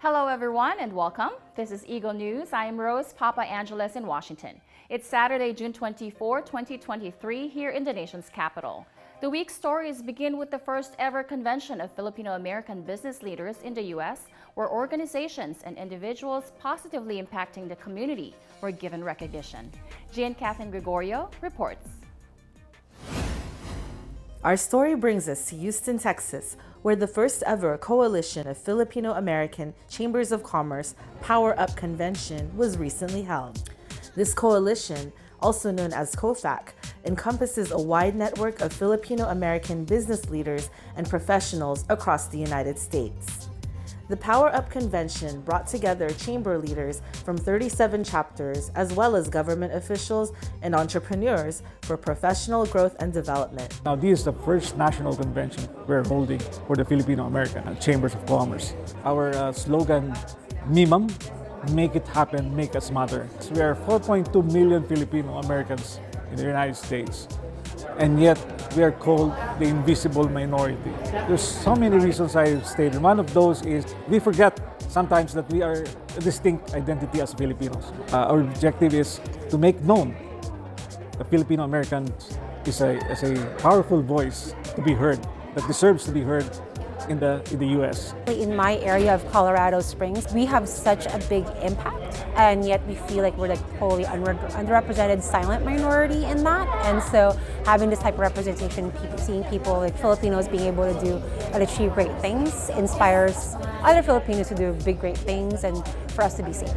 Hello everyone and welcome. This is Eagle News. I am Rose Papa Angeles in Washington. It's Saturday, June 24, 2023 here in the nation's capital. The week's stories begin with the first ever convention of Filipino-American business leaders in the U.S., where organizations and individuals positively impacting the community were given recognition. Jane Catherine Gregorio reports. Our story brings us to Houston, Texas, where the first ever coalition of Filipino-American Chambers of Commerce Power Up Convention was recently held. This coalition, also known as COFFAC, encompasses a wide network of Filipino-American business leaders and professionals across the United States. The Power Up Convention brought together chamber leaders from 37 chapters, as well as government officials and entrepreneurs for professional growth and development. Now, this is the first national convention we're holding for the Filipino-American Chambers of Commerce. Our slogan, MIMAM, make it happen, make us matter. So we are 4.2 million Filipino-Americans in the United States, and yet we are called the invisible minority. There's so many reasons I've stated. One of those is we forget sometimes that we are a distinct identity as Filipinos. Our objective is to make known the Filipino-Americans is a powerful voice to be heard, that deserves to be heard in the U.S. In my area of Colorado Springs, we have such a big impact, and yet we feel like we're like totally underrepresented silent minority in that. And so having this type of representation, seeing people like Filipinos being able to do and achieve great things inspires other Filipinos to do big, great things and for us to be seen.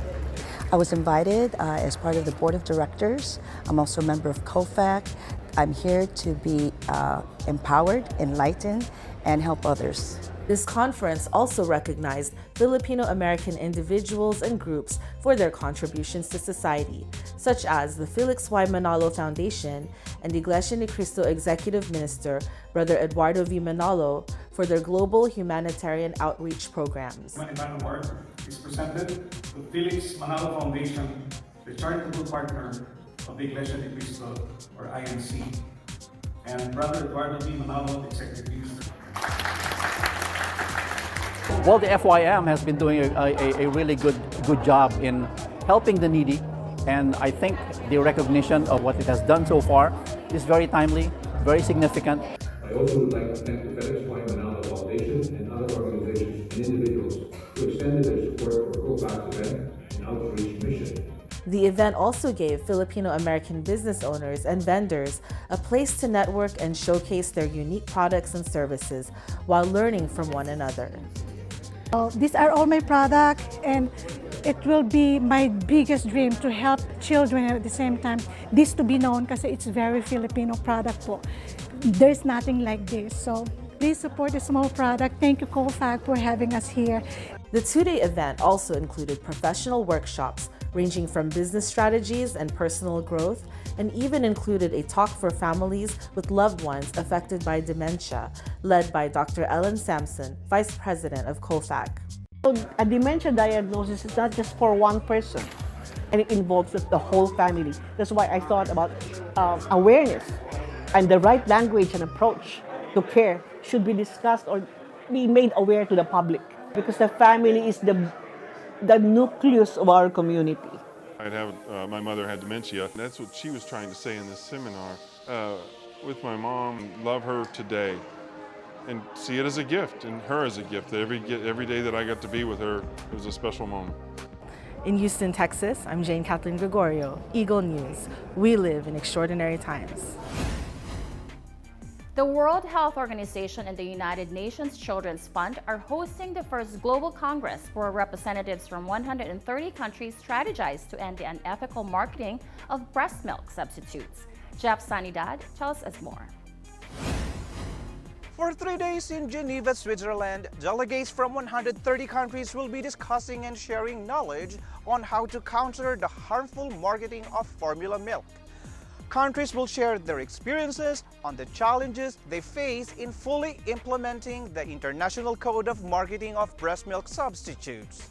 I was invited as part of the board of directors. I'm also a member of COFFAC. I'm here to be empowered, enlightened, and help others. This conference also recognized Filipino-American individuals and groups for their contributions to society, such as the Felix Y. Manalo Foundation and Iglesia Ni Cristo Executive Minister, Brother Eduardo V. Manalo, for their global humanitarian outreach programs. Humanitarian award is presented to Felix Manalo Foundation, the charitable partner of the Iglesia Ni Cristo, or INC, and Brother Eduardo V. Manalo, Executive Minister. Well, the FYM has been doing a really good job in helping the needy, and I think the recognition of what it has done so far is very timely, very significant. I also would like to thank the Felix Y. Manalo Foundation and other organizations and individuals who extended their support for COFFAC's event and outreach mission. The event also gave Filipino-American business owners and vendors a place to network and showcase their unique products and services while learning from one another. These are all my products, and it will be my biggest dream to help children at the same time. This to be known because it's very Filipino product po. There's nothing like this. So please support the small product. Thank you, COFFAC, for having us here. The two-day event also included professional workshops ranging from business strategies and personal growth, and even included a talk for families with loved ones affected by dementia, led by Dr. Ellen Sampson, Vice President of COFFAC. A dementia diagnosis is not just for one person, and it involves the whole family. That's why I thought about awareness and the right language and approach to care should be discussed or be made aware to the public, because the family is the nucleus of our community. My mother had dementia. That's what she was trying to say in this seminar. With my mom, love her today and see it as a gift, and her as a gift. Every day that I got to be with her, it was a special moment. In Houston, Texas, I'm Jane Catherine Gregorio, Eagle News. We live in extraordinary times. The World Health Organization and the United Nations Children's Fund are hosting the first Global Congress where representatives from 130 countries strategize to end the unethical marketing of breast milk substitutes. Jeff Sanidad tells us more. For 3 days in Geneva, Switzerland, delegates from 130 countries will be discussing and sharing knowledge on how to counter the harmful marketing of formula milk. Countries will share their experiences on the challenges they face in fully implementing the International Code of Marketing of Breast Milk Substitutes.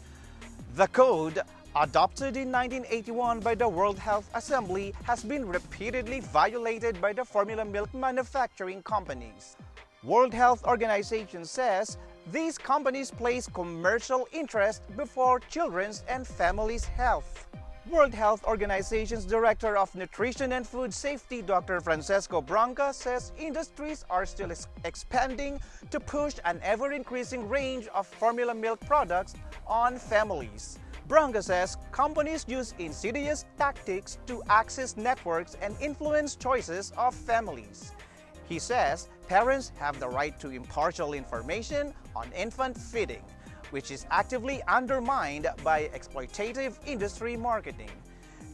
The code, adopted in 1981 by the World Health Assembly, has been repeatedly violated by the formula milk manufacturing companies. World Health Organization says These companies place commercial interest before children's and families' health. World Health Organization's Director of Nutrition and Food Safety, Dr. Francesco Branca, says industries are still expanding to push an ever-increasing range of formula milk products on families. Branca says companies use insidious tactics to access networks and influence choices of families. He says parents have the right to impartial information on infant feeding, which is actively undermined by exploitative industry marketing.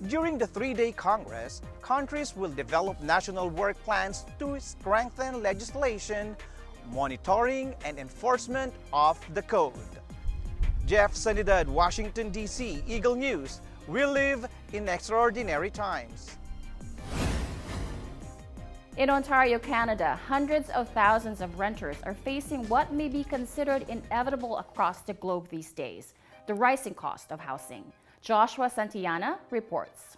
During the three-day Congress, countries will develop national work plans to strengthen legislation, monitoring, and enforcement of the code. Jeff Sanidad, Washington, D.C., Eagle News. We live in extraordinary times. In Ontario, Canada, hundreds of thousands of renters are facing what may be considered inevitable across the globe these days, the rising cost of housing. Joshua Santillana reports.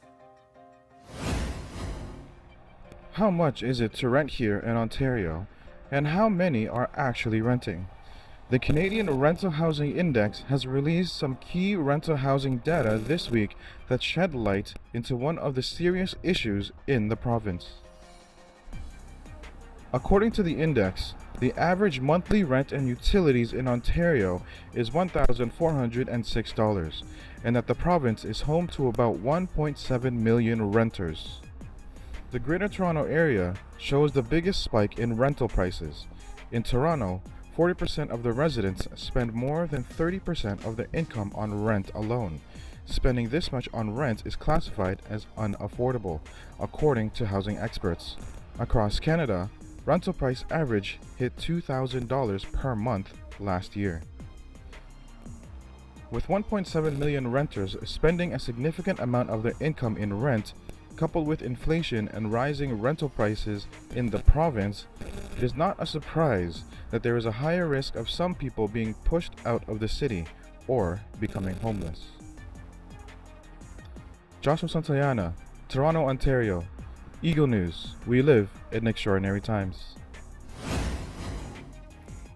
How much is it to rent here in Ontario, and how many are actually renting? The Canadian Rental Housing Index has released some key rental housing data this week that shed light into one of the serious issues in the province. According to the index, the average monthly rent and utilities in Ontario is $1,406, and that the province is home to about 1.7 million renters. The Greater Toronto Area shows the biggest spike in rental prices. In Toronto, 40% of the residents spend more than 30% of their income on rent alone. Spending this much on rent is classified as unaffordable, according to housing experts. Across Canada, rental price average hit $2,000 per month last year. With 1.7 million renters spending a significant amount of their income in rent, coupled with inflation and rising rental prices in the province, it is not a surprise that there is a higher risk of some people being pushed out of the city or becoming homeless. Joshua Santillana, Toronto, Ontario. Eagle News. We live in extraordinary times.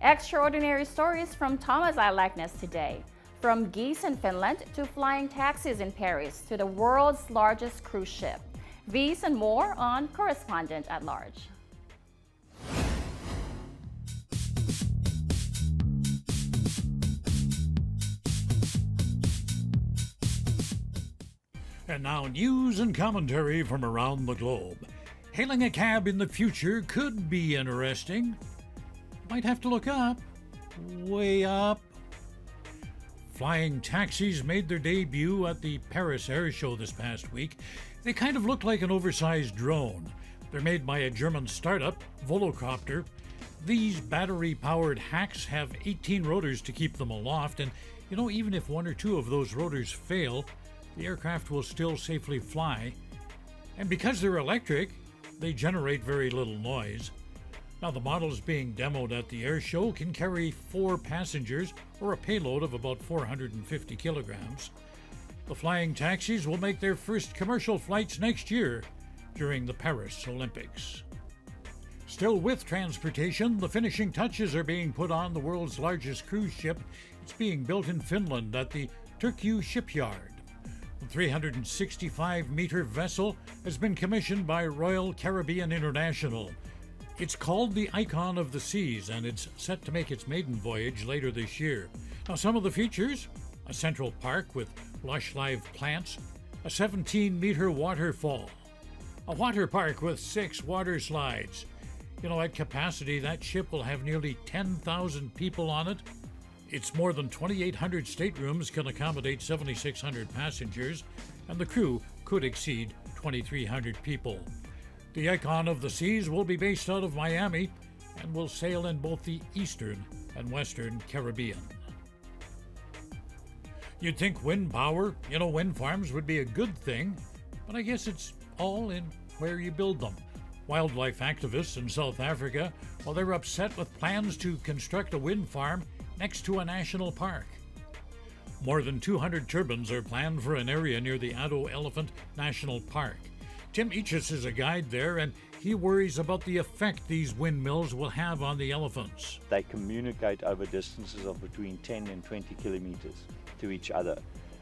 Extraordinary stories from Thomas I Likeness today. From Geese in Finland to flying taxis in Paris to the world's largest cruise ship. These and more on Correspondent at Large. And now news and commentary from around the globe. Hailing a cab in the future could be interesting. Might have to look up. Way up. Flying taxis made their debut at the Paris Air Show this past week. They kind of look like an oversized drone. They're made by a German startup, Volocopter. These battery-powered hacks have 18 rotors to keep them aloft, and even if one or two of those rotors fail, the aircraft will still safely fly. And because they're electric, they generate very little noise. Now, the models being demoed at the air show can carry 4 passengers or a payload of about 450 kilograms. The flying taxis will make their first commercial flights next year during the Paris Olympics. Still with transportation, the finishing touches are being put on the world's largest cruise ship. It's being built in Finland at the Turku shipyard. The 365-meter vessel has been commissioned by Royal Caribbean International. It's called the Icon of the Seas, and it's set to make its maiden voyage later this year. Now, some of the features: a central park with lush live plants, a 17-meter waterfall, a water park with 6 water slides. At capacity, that ship will have nearly 10,000 people on it. Its more than 2,800 staterooms can accommodate 7,600 passengers, and the crew could exceed 2,300 people. The Icon of the Seas will be based out of Miami and will sail in both the eastern and western Caribbean. You'd think wind power, wind farms would be a good thing, but I guess it's all in where you build them. Wildlife activists in South Africa, they're upset with plans to construct a wind farm next to a national park. More than 200 turbines are planned for an area near the Addo Elephant National Park. Tim Eachus is a guide there, and he worries about the effect these windmills will have on the elephants. They communicate over distances of between 10 and 20 kilometers to each other,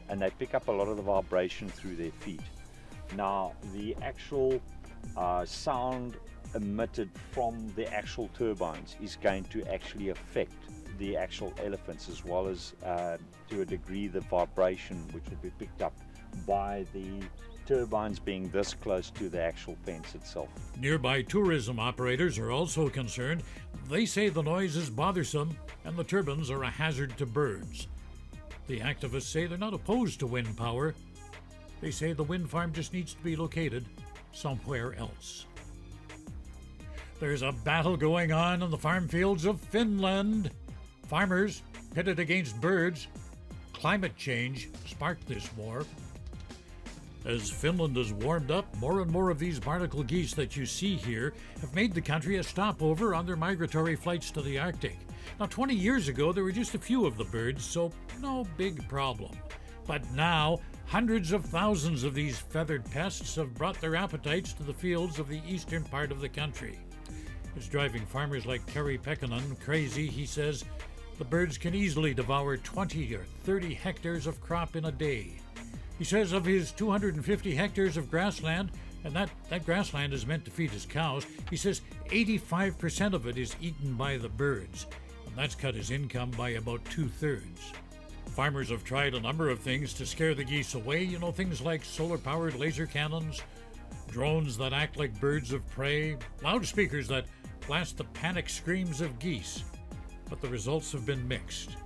and they pick up a lot of the vibration through their feet. Now, the actual sound emitted from the actual turbines is going to actually affect the actual elephants, as well as to a degree the vibration which will be picked up by the turbines being this close to the actual fence itself. Nearby tourism operators are also concerned. They say the noise is bothersome and the turbines are a hazard to birds. The activists say they're not opposed to wind power. They say the wind farm just needs to be located somewhere else. There's a battle going on in the farm fields of Finland. Farmers pitted against birds. Climate change sparked this war. As Finland has warmed up, more and more of these Barnacle geese that you see here have made the country a stopover on their migratory flights to the Arctic. Now, 20 years ago, there were just a few of the birds, so no big problem. But now, hundreds of thousands of these feathered pests have brought their appetites to the fields of the eastern part of the country. It's driving farmers like Terry Pekkanen crazy. He says the birds can easily devour 20 or 30 hectares of crop in a day. He says of his 250 hectares of grassland, and that grassland is meant to feed his cows, he says 85% of it is eaten by the birds, and that's cut his income by about 2/3. Farmers have tried a number of things to scare the geese away, things like solar-powered laser cannons, drones that act like birds of prey, loudspeakers that blast the panic screams of geese, but the results have been mixed.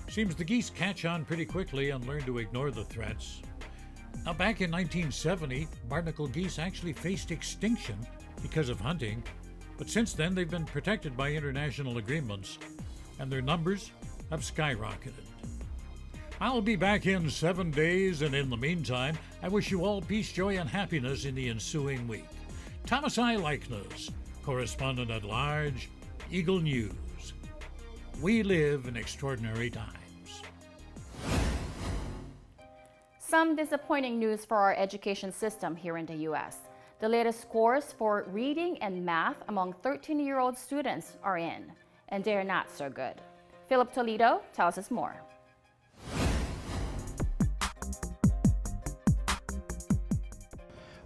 Seems the geese catch on pretty quickly and learn to ignore the threats. Now, back in 1970, Barnacle geese actually faced extinction because of hunting, but since then they've been protected by international agreements, and their numbers have skyrocketed. I'll be back in 7 days, and in the meantime, I wish you all peace, joy, and happiness in the ensuing week. Thomas I. Likeness, Correspondent at Large, Eagle News. We live in extraordinary times. Some disappointing news for our education system here in the U.S. The latest scores for reading and math among 13-year-old students are in, and they're not so good. Philip Toledo tells us more.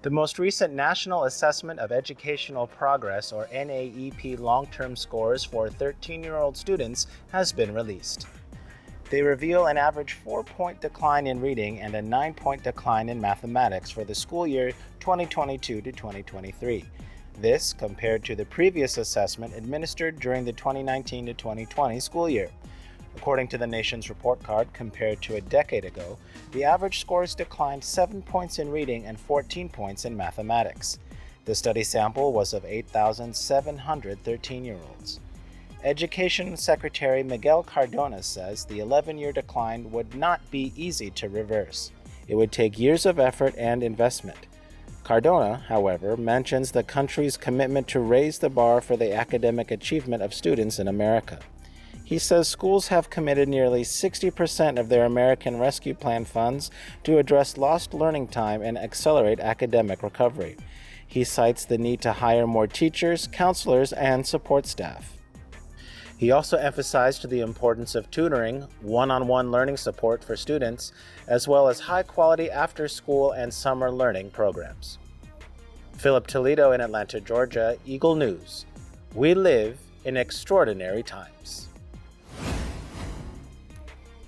The most recent National Assessment of Educational Progress, or NAEP, long-term scores for 13-year-old students has been released. They reveal an average 4-point decline in reading and a 9-point decline in mathematics for the school year 2022 to 2023. This compared to the previous assessment administered during the 2019 to 2020 school year. According to the nation's report card, compared to a decade ago, the average scores declined 7 points in reading and 14 points in mathematics. The study sample was of 8,700 13-year-olds. Education Secretary Miguel Cardona says the 11-year decline would not be easy to reverse. It would take years of effort and investment. Cardona, however, mentions the country's commitment to raise the bar for the academic achievement of students in America. He says schools have committed nearly 60% of their American Rescue Plan funds to address lost learning time and accelerate academic recovery. He cites the need to hire more teachers, counselors, and support staff. He also emphasized the importance of tutoring, one-on-one learning support for students, as well as high-quality after-school and summer learning programs. Philip Toledo in Atlanta, Georgia, Eagle News. We live in extraordinary times.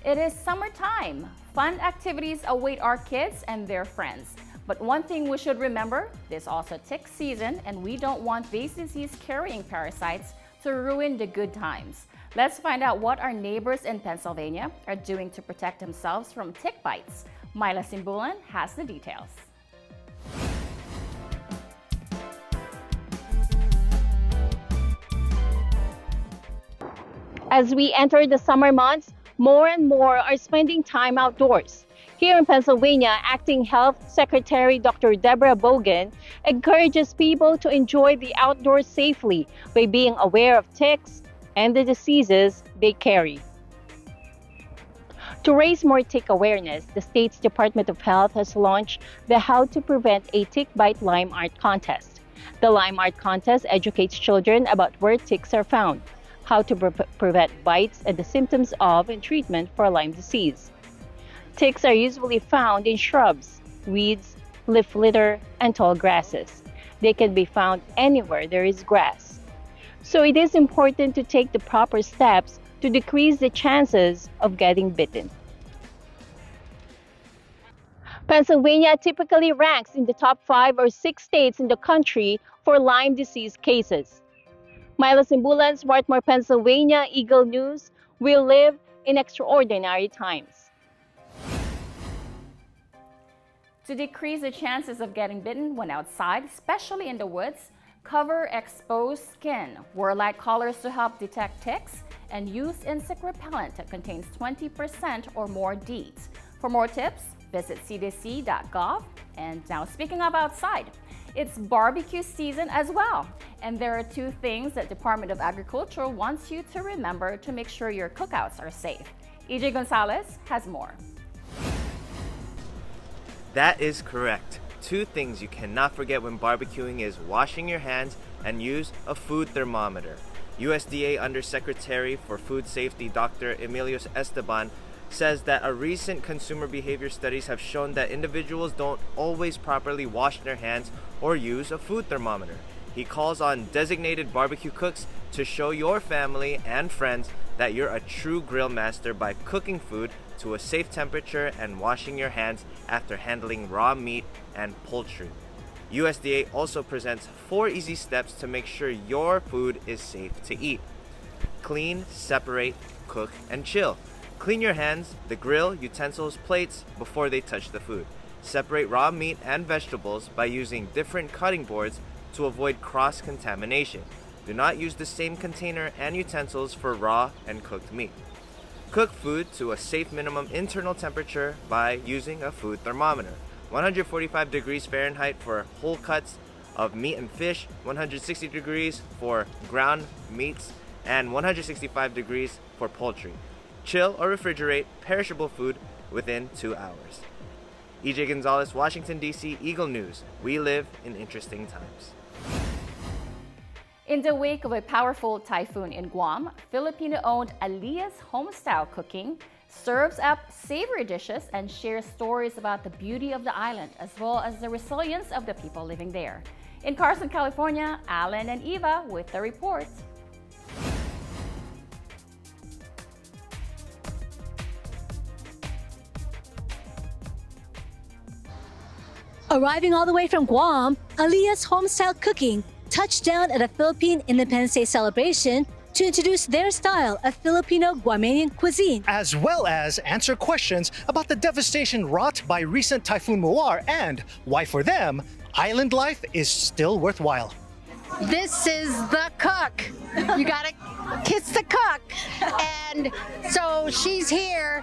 It is summertime. Fun activities await our kids and their friends. But one thing we should remember, there's also tick season, and we don't want these disease-carrying parasites to ruin the good times. Let's find out what our neighbors in Pennsylvania are doing to protect themselves from tick bites. Milos has the details. As we enter the summer months, more and more are spending time outdoors. Here in Pennsylvania, Acting Health Secretary Dr. Deborah Bogan encourages people to enjoy the outdoors safely by being aware of ticks and the diseases they carry. To raise more tick awareness, the state's Department of Health has launched the How to Prevent a Tick Bite Lyme Art Contest. The Lyme Art Contest educates children about where ticks are found, how to prevent bites, and the symptoms of and treatment for Lyme disease. Ticks are usually found in shrubs, weeds, leaf litter, and tall grasses. They can be found anywhere there is grass. So it is important to take the proper steps to decrease the chances of getting bitten. Pennsylvania typically ranks in the top 5 or 6 states in the country for Lyme disease cases. Milos and Bulan, Swarthmore, Pennsylvania, Eagle News. We live in extraordinary times. To decrease the chances of getting bitten when outside, especially in the woods, cover exposed skin, wear light collars to help detect ticks, and use insect repellent that contains 20% or more DEET. For more tips, visit cdc.gov. And now, speaking of outside, it's barbecue season as well. And there are 2 things that Department of Agriculture wants you to remember to make sure your cookouts are safe. EJ Gonzalez has more. That is correct. 2 things you cannot forget when barbecuing is washing your hands and use a food thermometer. USDA Undersecretary for Food Safety Dr. Emilios Esteban says that a recent consumer behavior studies have shown that individuals don't always properly wash their hands or use a food thermometer. He calls on designated barbecue cooks to show your family and friends that you're a true grill master by cooking food to a safe temperature and washing your hands after handling raw meat and poultry. USDA also presents 4 easy steps to make sure your food is safe to eat. Clean, separate, cook, and chill. Clean your hands, the grill, utensils, plates before they touch the food. Separate raw meat and vegetables by using different cutting boards to avoid cross-contamination. Do not use the same container and utensils for raw and cooked meat. Cook food to a safe minimum internal temperature by using a food thermometer. 145 degrees Fahrenheit for whole cuts of meat and fish, 160 degrees for ground meats, and 165 degrees for poultry. Chill or refrigerate perishable food within 2 hours. EJ Gonzalez, Washington, D.C., Eagle News. We live in interesting times. In the wake of a powerful typhoon in Guam, Filipino-owned Alia's Homestyle Cooking serves up savory dishes and shares stories about the beauty of the island as well as the resilience of the people living there. In Carson, California, Alan and Eva with the report. Arriving all the way from Guam, Alia's Homestyle Cooking touched down at a Philippine Independence Day celebration to introduce their style of Filipino Guamanian cuisine, as well as answer questions about the devastation wrought by recent Typhoon Muar and why for them, island life is still worthwhile. This is the cook. You gotta kiss the cook. And so she's here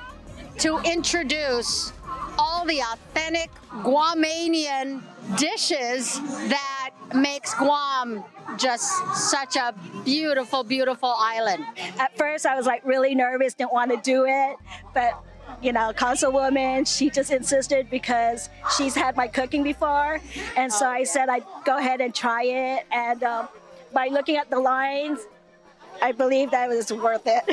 to introduce all the authentic Guamanian dishes that makes Guam just such a beautiful, beautiful island. At first, I was like really nervous, didn't want to do it, but you know, Councilwoman, she just insisted because she's had my cooking before, and so I said I'd go ahead and try it, and by looking at the lines, I believe that it was worth it.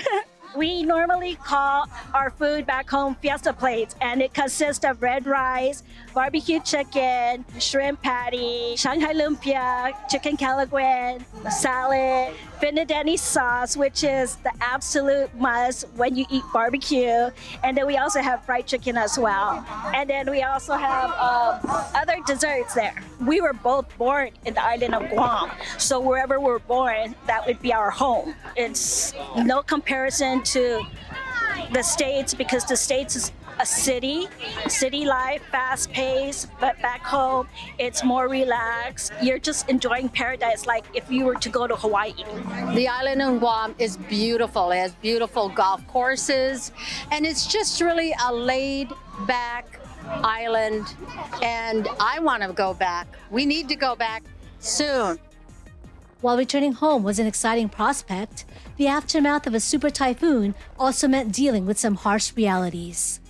We normally call our food back home fiesta plates, and it consists of red rice, barbecue chicken, shrimp patty, Shanghai lumpia, chicken calaguan, salad, finadeni sauce, which is the absolute must when you eat barbecue. And then we also have fried chicken as well. And then we also have other desserts there. We were both born in the island of Guam, so wherever we're born, that would be our home. It's no comparison to the States, because the States is a city life, fast paced, but back home it's more relaxed. You're just enjoying paradise like if you were to go to Hawaii. The island of Guam is beautiful. It has beautiful golf courses, and it's just really a laid back island, and I want to go back. We need to go back soon. While returning home was an exciting prospect, the aftermath of a super typhoon also meant dealing with some harsh realities.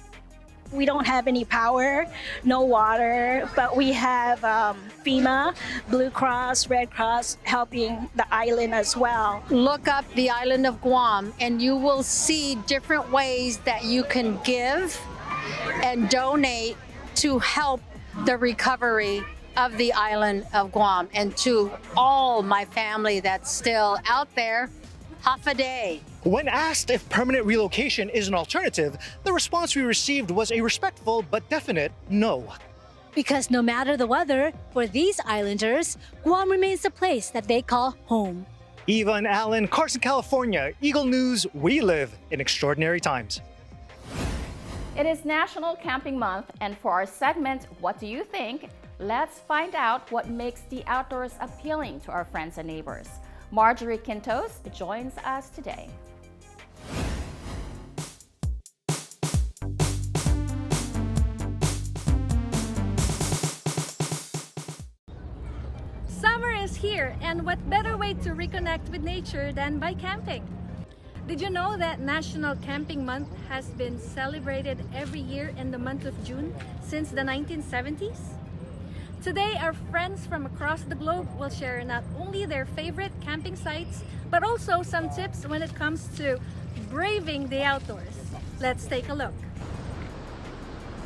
We don't have any power, no water, but we have FEMA, Blue Cross, Red Cross helping the island as well. Look up the island of Guam and you will see different ways that you can give and donate to help the recovery of the island of Guam. And to all my family that's still out there, half a day. When asked if permanent relocation is an alternative, the response we received was a respectful but definite no. Because no matter the weather, for these islanders, Guam remains the place that they call home. Eva and Alan, Carson, California, Eagle News, we live in extraordinary times. It is National Camping Month, and for our segment, What Do You Think? Let's find out what makes the outdoors appealing to our friends and neighbors. Marjorie Quintos joins us today. Summer is here, and what better way to reconnect with nature than by camping? Did you know that National Camping Month has been celebrated every year in the month of June since the 1970s? Today, our friends from across the globe will share not only their favorite camping sites, but also some tips when it comes to braving the outdoors. Let's take a look.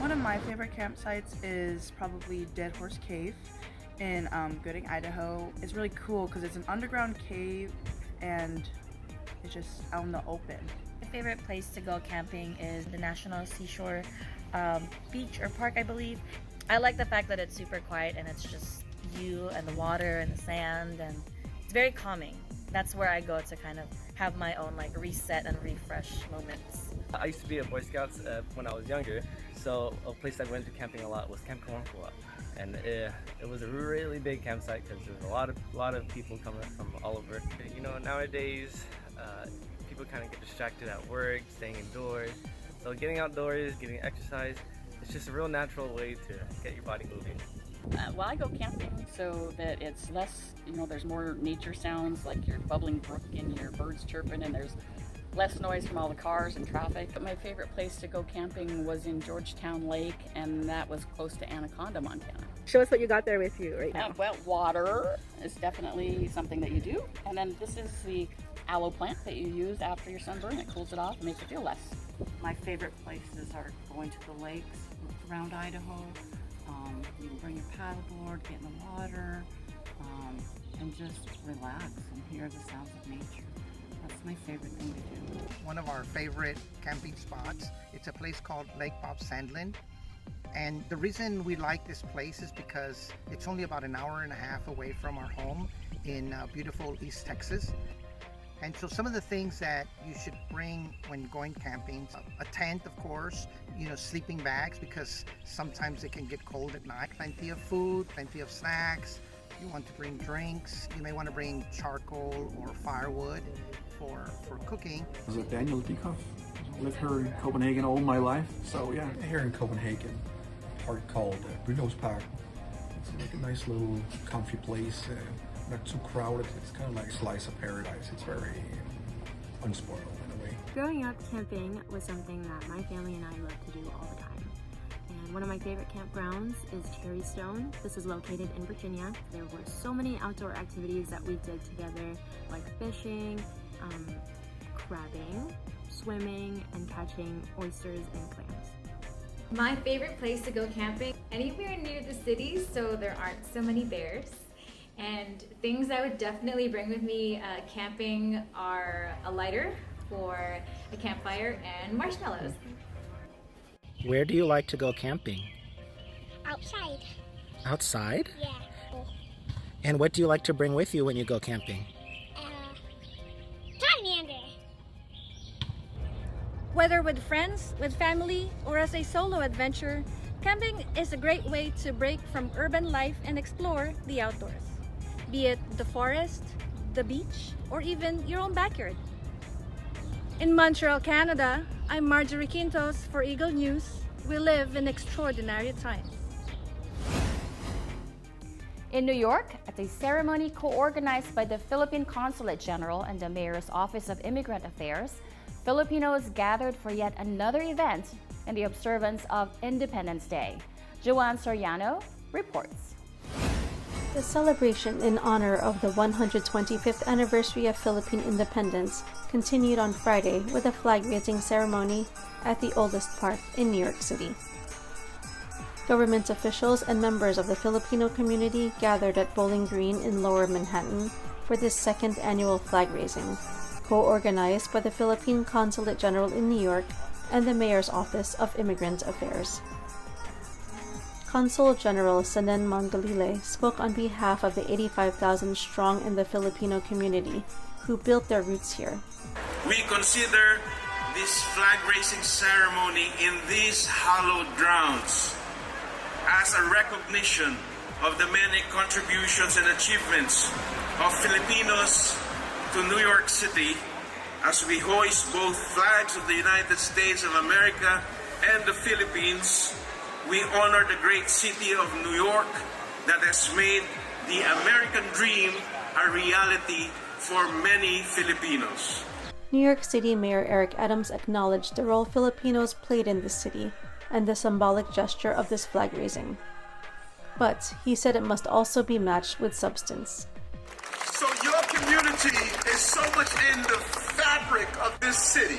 One of my favorite campsites is probably Dead Horse Cave in Gooding, Idaho. It's really cool because it's an underground cave and it's just out in the open. My favorite place to go camping is the National Seashore Beach or Park, I believe. I like the fact that it's super quiet and it's just you and the water and the sand, and it's very calming. That's where I go to kind of have my own like reset and refresh moments. I used to be a Boy Scout when I was younger, so a place I went to camping a lot was Camp Barnacle. And it was a really big campsite because there was a lot of people coming from all over. You know, nowadays people kind of get distracted at work, staying indoors. So getting outdoors, getting exercise, it's just a real natural way to get your body moving. Well, I go camping so that it's less, there's more nature sounds like your bubbling brook and your birds chirping, and there's less noise from all the cars and traffic. But my favorite place to go camping was in Georgetown Lake, and that was close to Anaconda, Montana. Show us what you got there with you right now. Well, water is definitely something that you do. And then this is the aloe plant that you use after your sunburn. It cools it off and makes it feel less. My favorite places are going to the lakes around Idaho. You can bring your paddleboard, get in the water, and just relax and hear the sounds of nature. That's my favorite thing to do. One of our favorite camping spots, it's a place called Lake Bob Sandlin. And the reason we like this place is because it's only about an hour and a half away from our home in beautiful East Texas. And so some of the things that you should bring when going camping, a tent, of course, sleeping bags, because sometimes it can get cold at night. Plenty of food, plenty of snacks. You want to bring drinks. You may want to bring charcoal or firewood for cooking. I was Daniel Diekoff. Lived here in Copenhagen all my life. So yeah, here in Copenhagen, a park called Milos Park. It's like a nice little comfy place. Not too crowded. It's kind of like a slice of paradise. It's very unspoiled in a way. Growing up, camping was something that my family and I love to do all the time. And one of my favorite campgrounds is Cherry Stone. This is located in Virginia. There were so many outdoor activities that we did together, like fishing, crabbing, swimming, and catching oysters and clams. My favorite place to go camping, anywhere near the cities so there aren't so many bears. And things I would definitely bring with me camping are a lighter for a campfire and marshmallows. Where do you like to go camping? Outside. Outside? Yeah. And what do you like to bring with you when you go camping? Charmander. Whether with friends, with family, or as a solo adventure, camping is a great way to break from urban life and explore the outdoors. Be it the forest, the beach, or even your own backyard. In Montreal, Canada, I'm Marjorie Quintos for Eagle News. We live in extraordinary times. In New York, at a ceremony co-organized by the Philippine Consulate General and the Mayor's Office of Immigrant Affairs, Filipinos gathered for yet another event in the observance of Independence Day. Joanne Soriano reports. The celebration in honor of the 125th anniversary of Philippine independence continued on Friday with a flag-raising ceremony at the oldest park in New York City. Government officials and members of the Filipino community gathered at Bowling Green in Lower Manhattan for this second annual flag-raising, co-organized by the Philippine Consulate General in New York and the Mayor's Office of Immigrant Affairs. Consul General Sanen Mangalile spoke on behalf of the 85,000 strong in the Filipino community who built their roots here. We consider this flag-raising ceremony in these hallowed grounds as a recognition of the many contributions and achievements of Filipinos to New York City as we hoist both flags of the United States of America and the Philippines. We honor the great city of New York that has made the American dream a reality for many Filipinos. New York City Mayor Eric Adams acknowledged the role Filipinos played in the city and the symbolic gesture of this flag raising. But he said it must also be matched with substance. So your community is so much in the fabric of this city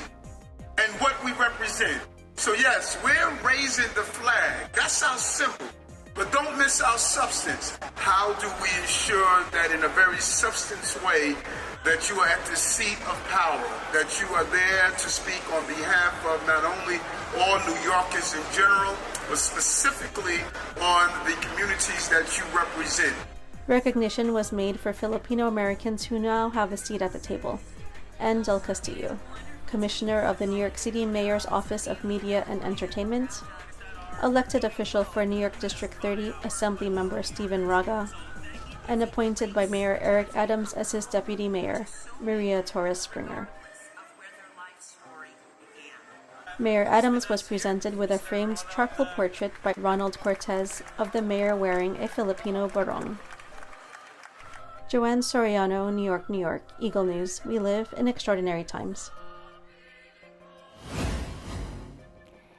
and what we represent. So yes, we're raising the flag. That sounds simple, but don't miss our substance. How do we ensure that in a very substance way that you are at the seat of power, that you are there to speak on behalf of not only all New Yorkers in general, but specifically on the communities that you represent. Recognition was made for Filipino Americans who now have a seat at the table. And Del Castillo, Commissioner of the New York City Mayor's Office of Media and Entertainment, elected official for New York District 30 Assembly Member Stephen Raga, and appointed by Mayor Eric Adams as his deputy mayor, Maria Torres Springer. Mayor Adams was presented with a framed charcoal portrait by Ronald Cortez of the mayor wearing a Filipino barong. Joanne Soriano, New York, New York. Eagle News. We live in extraordinary times.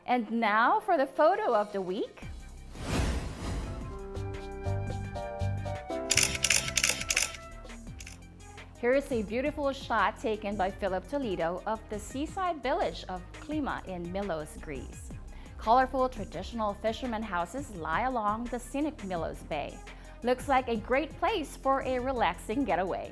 And now for the photo of the week. Here is a beautiful shot taken by Philip Toledo of the seaside village of Klima in Milos, Greece. Colorful traditional fisherman houses lie along the scenic Milos Bay. Looks like a great place for a relaxing getaway.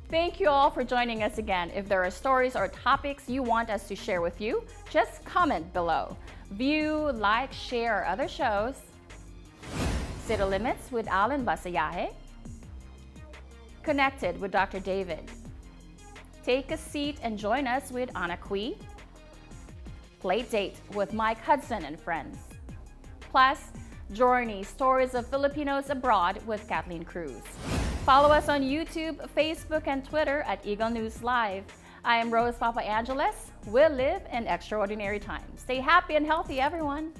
Thank you all for joining us again. If there are stories or topics you want us to share with you, just comment below. View, like, share other shows. City Limits with Alan Basayahe. Connected with Dr. David. Take a seat and join us with Anna Kui. Play Date with Mike Hudson and friends. Plus, Journey, Stories of Filipinos Abroad with Kathleen Cruz. Follow us on YouTube, Facebook, and Twitter at Eagle News Live. I am Rose Papa Angeles. We'll live in extraordinary times. Stay happy and healthy, everyone.